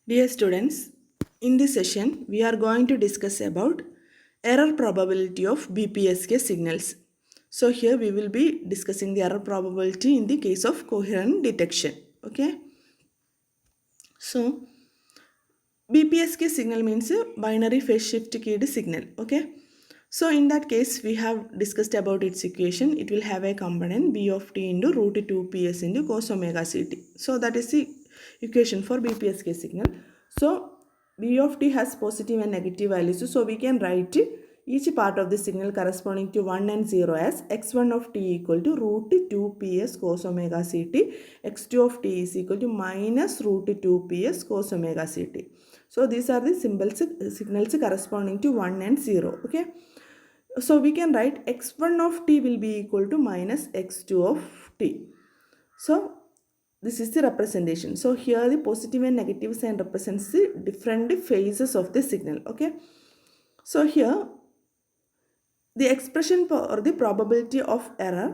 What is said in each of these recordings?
Dear students, in this session we are going to discuss about error probability of BPSK signals. So here we will be discussing the error probability in the case of coherent detection. Okay. So BPSK signal means a binary phase shift keyed signal. Okay. So in that case we have discussed about its equation. It will have a component B of t into root 2 ps into cos omega ct. So that is the equation for BPSK signal. So B of t has positive and negative values. So we can write each part of the signal corresponding to 1 and 0 as x1 of t equal to root 2 ps cos omega ct, x2 of t is equal to minus root 2 ps cos omega ct. So these are the signals corresponding to 1 and 0. Okay. So we can write x1 of t will be equal to minus x2 of t. So this is the representation. So here the positive and negative sign represents the different phases of the signal. Okay. So here the expression or the probability of error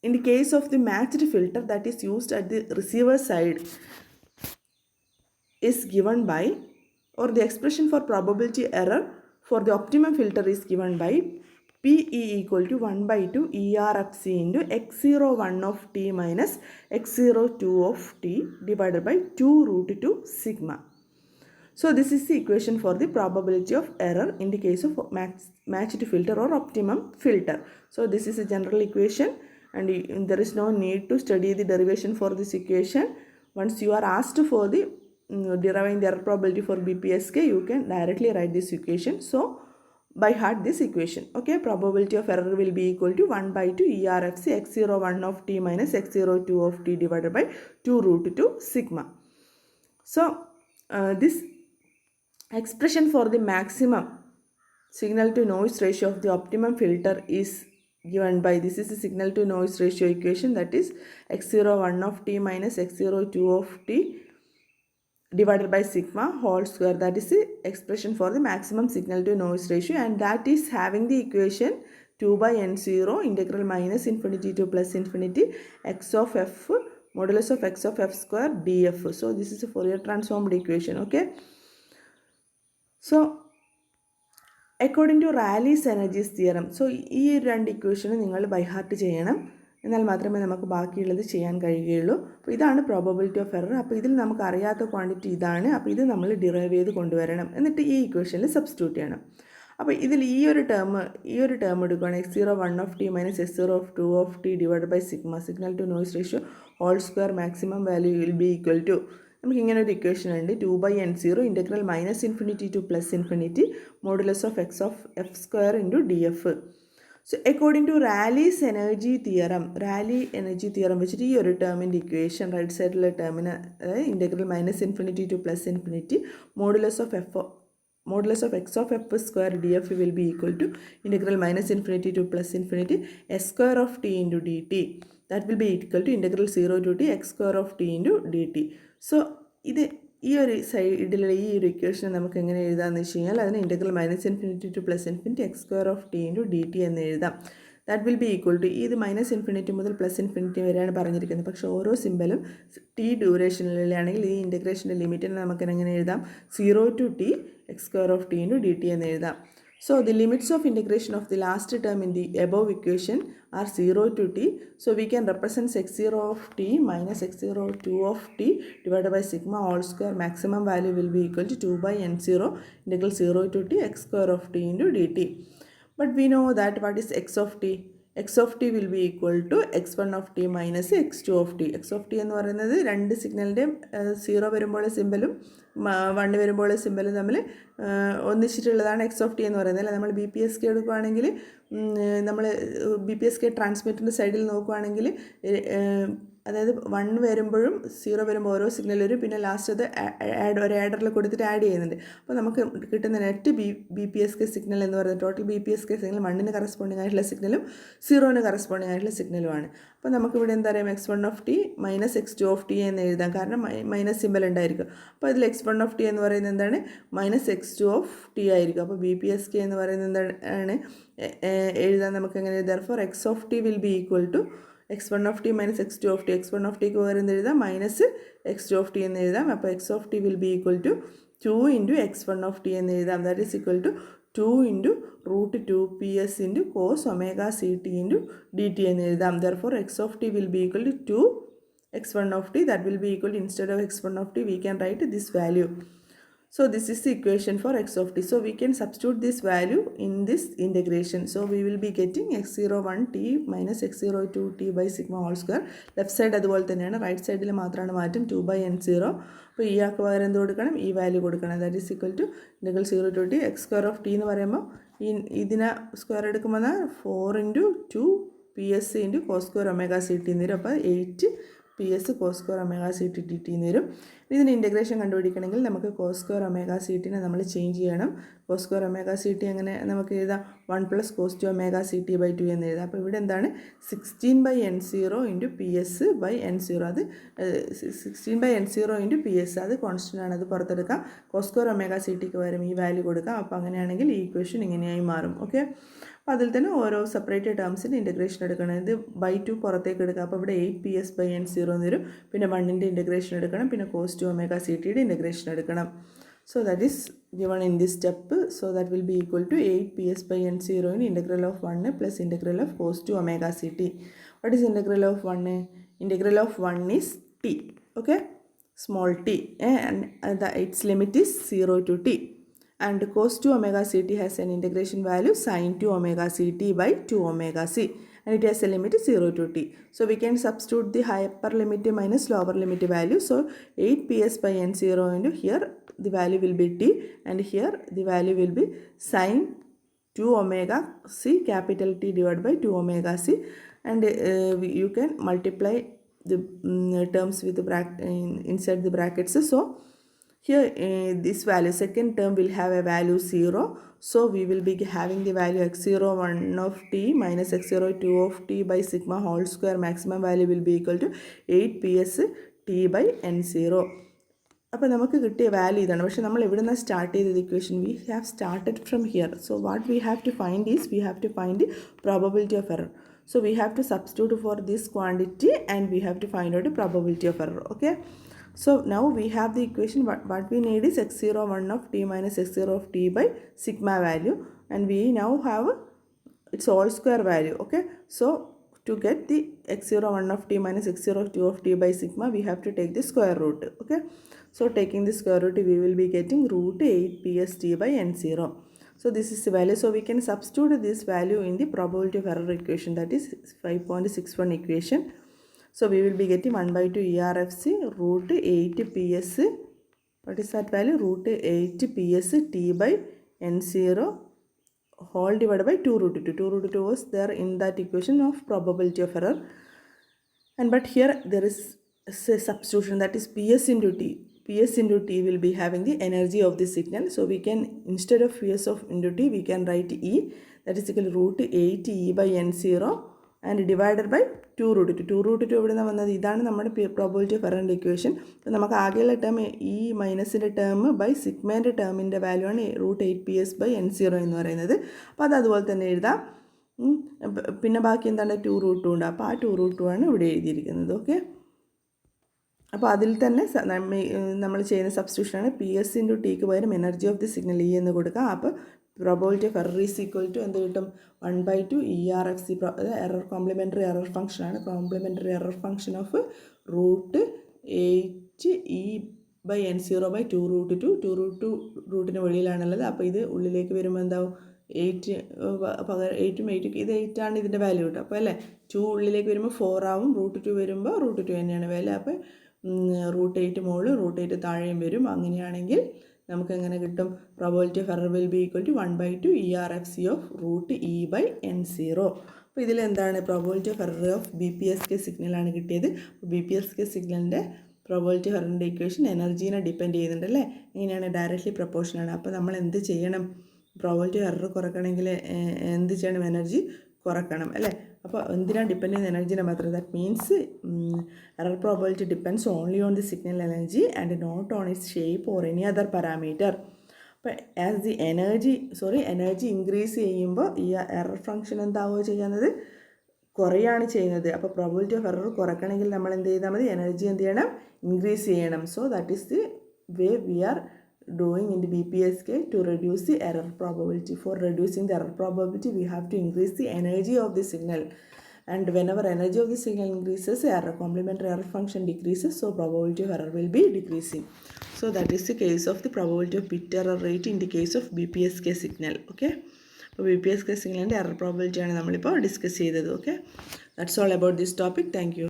in the case of the matched filter that is used at the receiver side is given by, or the expression for probability error for the optimum filter is given by PE equal to 1 by 2 ERFC into x01 of t minus x02 of t divided by 2 root 2 sigma. So this is the equation for the probability of error in the case of matched filter or optimum filter. So this is a general equation and there is no need to study the derivation for this equation. Once you are asked for the deriving the error probability for BPSK, you can directly write this equation. So by heart this equation. Okay, probability of error will be equal to 1 by 2 ERFC x01 of t minus x02 of t divided by 2 root 2 sigma. So this expression for the maximum signal to noise ratio of the optimum filter is given by, this is the signal to noise ratio equation, that is x01 of t minus x02 of t divided by sigma whole square. That is the expression for the maximum signal to noise ratio, and that is having the equation 2 by n0 integral minus infinity to plus infinity x of f modulus of x of f square df. So this is a Fourier transformed equation. Okay. So according to Rayleigh's energies theorem, so ഈ രണ്ട് equation നിങ്ങൾ by heart ചെയ്യണം, എന്നാൽ മാത്രമേ നമുക്ക് ബാക്കിയുള്ളത് ചെയ്യാൻ കഴിയുകയുള്ളൂ. അപ്പോൾ ഇതാണ് പ്രോബബിലിറ്റി ഓഫ് എറർ. അപ്പോൾ ഇതിൽ നമുക്ക് അറിയാത്ത ക്വാണ്ടിറ്റി ഇതാണ്. അപ്പോൾ ഇത് നമ്മൾ ഡിറൈവ് ചെയ്ത് കൊണ്ടുവരണം, എന്നിട്ട് ഈ ഇക്വേഷനിൽ സബ്സ്റ്റിറ്റ്യൂട്ട് ചെയ്യണം. അപ്പോൾ ഇതിൽ ഈ ഒരു ടേം എടുക്കുകയാണെങ്കിൽ x01 of t minus x02 of t divided by sigma signal to noise ratio whole square maximum value will be equal to, നമുക്ക് ഇങ്ങനെ ഒരു ഇക്വേഷൻ ഉണ്ട്, 2 by n0 integral minus infinity to plus infinity modulus of x of f square into d f. So according to Rayleigh's energy theorem വെച്ചിട്ട് ഈ ഒരു ടേമിൻ്റെ equation right സൈഡിലെ ടേമിന് integral minus infinity to plus infinity modulus of x of f square d f will be equal to integral minus infinity to plus infinity s square of t into d t. That will be equal to integral 0 to t x square of t into d t. So ഇത് ഈ ഒരു സൈഡിലുള്ള ഈ ഒരു equation നമുക്ക് എങ്ങനെ എഴുതാമെന്ന് വെച്ച് കഴിഞ്ഞാൽ അതിന് integral minus infinity to plus infinity x square of t into d t എന്ന് എഴുതാം. That will be equal to, ഇത് മൈനസ് ഇൻഫിനിറ്റി മുതൽ പ്ലസ് ഇൻഫിനിറ്റി വരെയാണ് പറഞ്ഞിരിക്കുന്നത്, പക്ഷേ ഓരോ സിമ്പലും ടി ഡ്യൂറേഷനിലാണെങ്കിൽ ഈ ഇൻ്റഗ്രേഷൻ്റെ ലിമിറ്റിനെ നമുക്ക് എങ്ങനെ എഴുതാം, 0 to t x square of t into d t എന്ന് എഴുതാം. So the limits of integration of the last term in the above equation are 0 to t. So we can represent x0 of t minus x02 of t divided by sigma all square maximum value will be equal to 2 by n0 integral 0 to t x square of t into dt. But we know that what is x of t? X of t will be equal to x1 of t minus x2 of t. X of t എന്ന് പറയുന്നത് രണ്ട് സിഗ്നലിൻ്റെയും 0 വരുമ്പോൾ സിമ്പലും 1 വരുമ്പോൾ സിമ്പലും തമ്മിൽ ഒന്നിച്ചിട്ടുള്ളതാണ് X of T എന്ന് പറയുന്നത്. അല്ല, നമ്മൾ BPSK എടുക്കുകയാണെങ്കിൽ, നമ്മൾ BPSK ട്രാൻസ്മിറ്ററിൻ്റെ സൈഡിൽ നോക്കുകയാണെങ്കിൽ അതായത് 1 വരുമ്പോഴും 0 വരുമ്പോൾ ഓരോ സിഗ്നൽ വരും, പിന്നെ ലാസ്റ്റ് അത് ഒരു ആഡറിൽ കൊടുത്തിട്ട് ആഡ് ചെയ്യുന്നുണ്ട്. അപ്പോൾ നമുക്ക് കിട്ടുന്ന നെറ്റ് BPSK സിഗ്നൽ എന്ന് പറയുന്നത് ടോട്ടൽ BPSK സിഗ്നൽ 1ന് കറസ്പോണ്ടിങ് ആയിട്ടുള്ള സിഗ്നലും 0ന് കറസ്പോണ്ടിങ് ആയിട്ടുള്ള സിഗ്നലുമാണ്. അപ്പോൾ നമുക്കിവിടെ എന്താ പറയുക, x1 of t minus x2 of t എന്ന് എഴുതാം, കാരണം മൈനസ് സിമ്പൽ ഉണ്ടായിരിക്കും. അപ്പോൾ അതിൽ x1 of t എന്ന് പറയുന്നത് എന്താണ്, മൈനസ് x2 of t ആയിരിക്കും. അപ്പോൾ BPSK എന്ന് പറയുന്നത് എന്താണ് എഴുതാൻ നമുക്ക് എങ്ങനെ, therefore x of t will be equal to x1 of t minus x2 of t. x1 of tക്ക് പകരം എന്ത് എഴുതാം? മൈനസ് x2 of t എന്ന് എഴുതാം. അപ്പോൾ x of t will be equal to 2 into x1 of t എന്ന് എഴുതാം. That is equal to 2 into root 2 ps into cos omega ct into dt എന്ന് എഴുതാം. Therefore x of t will be equal to 2 x1 of t. That will be equal to, instead of x1 of t, we can write this value. So this is the equation for x of t. So we can substitute this value in this integration. So we will be getting x01 t minus x02 t by sigma whole square. Left side അതുപോലെ തന്നെയാണ്, right സൈഡിൽ മാത്രമാണ് മാറ്റം, 2 by n0. അപ്പോൾ ഈ ആൾക്ക് പകരം എന്ത് കൊടുക്കണം? ഈ വാല്യൂ കൊടുക്കണം. That is equal to integral 0 to t x square of t എന്ന് പറയുമ്പോൾ ഇതിനെ സ്ക്വയർ എടുക്കുമ്പോൾ 4 into 2 ps into cos square omega ct എന്ന് വരും. അപ്പോൾ 8 ps cos square omega ct dt എന്ന് വരും. ഇതിന് ഇൻ്റഗ്രേഷൻ കണ്ടുപിടിക്കണമെങ്കിൽ നമുക്ക് cos square omega ct നെ നമ്മൾ ചേഞ്ച് ചെയ്യണം. cos square omega ct അങ്ങനെ നമുക്ക് എഴുതാം 1 plus cos 2 omega ct by 2 എന്ന് എഴുതാം. അപ്പോൾ ഇവിടെ എന്താണ്? 16 by n0 into ps by n0. അത് 16 by n0 into ps, അത് കോൺസ്റ്റൻ്റ് ആണ്, അത് പുറത്തെടുക്കാം. cos square omega ct ക്ക് പകരം ഈ വാല്യൂ കൊടുക്കാം. അപ്പോൾ അങ്ങനെയാണെങ്കിൽ ഈ ഇക്വേഷൻ ഇങ്ങനെയായി മാറും. ഓക്കെ, അപ്പോൾ അതിൽ തന്നെ ഓരോ സെപ്പറേറ്റ് ടേംസിൻ്റെ ഇൻ്റഗ്രേഷൻ എടുക്കണം. ഇത് ബൈ 2 പുറത്തേക്ക് എടുക്കുക. അപ്പോൾ ഇവിടെ 8 ps by n0 എന്ന് വരും. പിന്നെ 1ൻ്റെ ഇൻ്റഗ്രേഷൻ എടുക്കണം. പിന്നെ cos 2 omega ct ഇൻ്റഗ്രേഷൻ എടുക്കണം. So that is given in this step. So that will be equal to 8 ps by n0 in integral of 1 plus integral of cos 2 omega ct. What is integral of 1? Integral of 1 is t. Okay, small t, and its limit is 0 to t. And cos 2 omega ct has an integration value sin 2 omega ct by 2 omega c, and it has a limit 0 to t. So we can substitute the upper limit minus lower limit value. So 8 ps by n0 into here the value will be t, and here the value will be sin 2 omega c capital T divided by 2 omega c, and you can multiply the terms with the inside the brackets. So here this value, second term will have a value 0. So we will be having the value x01 of t minus x02 of t by sigma whole square. Maximum value will be equal to 8 ps t by n0. അപ്പോൾ നമുക്ക് കിട്ടിയ value ഇതാണ്. പക്ഷേ നമ്മൾ എവിടെ നിന്നാണ് start ചെയ്തത് equation? We have started from here. So what we have to find is, we have to find the probability of error. So we have to substitute for this quantity and we have to find out probability of error. Okay, so now we have the equation. What we need is x01 of t minus x0 of t by sigma value, and we now have its whole square value. Okay, so to get the x01 of t minus x02 of t by sigma, we have to take the square root. Okay, so taking the square root, we will be getting root 8 ps t by n0. So this is the value. So we can substitute this value in the probability of error equation, that is 5.61 equation. So we will be getting 1 by 2 ERFC root 8 ps. What is that value? Root 8 ps t by n0 whole divided by 2 root 2. 2 root 2 was there in that equation of probability of error. And but here there is a substitution, that is ps into t. ps into t will be having the energy of the signal. So we can, instead of ps of into t, we can write E, that is equal to root 8 E by n0 and divided by 2 root 2. 2 root 2 എവിടെ നിന്നാണ് വന്നത്? ഇതാണ് നമ്മുടെ probability of എററിൻ്റെ equation. അപ്പോൾ നമുക്ക് ആകെയുള്ള term ഈ മൈനസിൻ്റെ ടേം ബൈ സിഗ്മേൻ്റെ ടേമിൻ്റെ വാല്യൂ ആണ് root 8 ps by n0 എന്ന് പറയുന്നത്. അപ്പോൾ അത് അതുപോലെ തന്നെ എഴുതാം. പിന്നെ ബാക്കി എന്താണ്? 2 root 2 ഉണ്ട്. അപ്പോൾ ആ 2 root 2 ആണ് ഇവിടെ എഴുതിയിരിക്കുന്നത്. ഓക്കെ, അപ്പോൾ അതിൽ തന്നെ നമ്മൾ ചെയ്യുന്ന സബ്സ്റ്റിറ്റ്യൂഷനാണ് പി എസ് ഇൻറ്റു ടിക്ക് പകരം energy of the signal E എന്ന് കൊടുക്കുക. അപ്പോൾ probability of error is equal to എന്ത് കിട്ടും? 1/2 ERFC. എറർ കോംപ്ലിമെൻ്ററി എറർ ഫംഗ്ഷനാണ്. Complementary error function of root 8 E by n0 by 2 root 2. 2 root 2 റൂട്ടിന് വെളിയിലാണുള്ളത്. അപ്പോൾ ഇത് ഉള്ളിലേക്ക് വരുമ്പോൾ എന്താവും? 8 പകരം 8ഉം 8 ഇത് 8 ആണ് ഇതിൻ്റെ വാല്യൂ കിട്ടും. അപ്പോൾ അല്ലേ, 2 ഉള്ളിലേക്ക് വരുമ്പോൾ 4 ആവും. root 2 വരുമ്പോൾ root 2 തന്നെയാണ് വാല്യൂ. അപ്പോൾ root 8 മുകളിൽ root 8 താഴെയും വരും. അങ്ങനെയാണെങ്കിൽ നമുക്ക് എങ്ങനെ കിട്ടും? Probability of error will be equal to 1/2 ERFC of root E by n0. അപ്പോൾ ഇതിലെന്താണ്? Probability of error of BPSK സിഗ്നലാണ് കിട്ടിയത്. BPSK സിഗ്നലിൻ്റെ പ്രോബബിലിറ്റി ഓഫ് എററിൻ്റെ ഇക്വേഷൻ എനർജീനെ ഡിപ്പെൻഡ് ചെയ്യുന്നുണ്ട് അല്ലേ? എങ്ങനെയാണ്? ഡയറക്റ്റ്ലി പ്രൊപ്പോർഷനാണ്. അപ്പോൾ നമ്മൾ എന്ത് ചെയ്യണം? പ്രോബബിലിറ്റി ഓഫ് എറർ കുറയ്ക്കണമെങ്കിൽ എന്ത് ചെയ്യണം? എനർജി കുറക്കണം അല്ലേ? അപ്പോൾ എന്തിനാണ് ഡിപ്പെൻഡ് ചെയ്യുന്ന? എനർജീനെ മാത്രം. That means error probability depends only on the signal energy and not on its shape or any other parameter. അപ്പോൾ ആസ് ദി എനർജി ഇൻക്രീസ് ചെയ്യുമ്പോൾ ഈ എറർ ഫംഗ്ഷൻ എന്താവുക ചെയ്യുന്നത്? കുറയാണ് ചെയ്യുന്നത്. അപ്പോൾ പ്രോബബിലിറ്റി ഓഫ് എറർ കുറയ്ക്കണമെങ്കിൽ നമ്മൾ എന്ത് ചെയ്താൽ മതി, എനർജി എന്ത് ചെയ്യണം, ഇൻക്രീസ് ചെയ്യണം. So that is the way we are doing in the BPSK to reduce the error probability. For reducing the error probability, we have to increase the energy of the signal, and whenever energy of the signal increases, error complementary error function decreases, so probability of error will be decreasing. So that is the case of the probability of bit error rate in the case of BPSK signal. Okay, അപ്പോൾ BPSK signal and error probability ആണ് നമ്മളിപ്പോൾ discuss ചെയ്തത്. Okay, that's all about this topic. Thank you.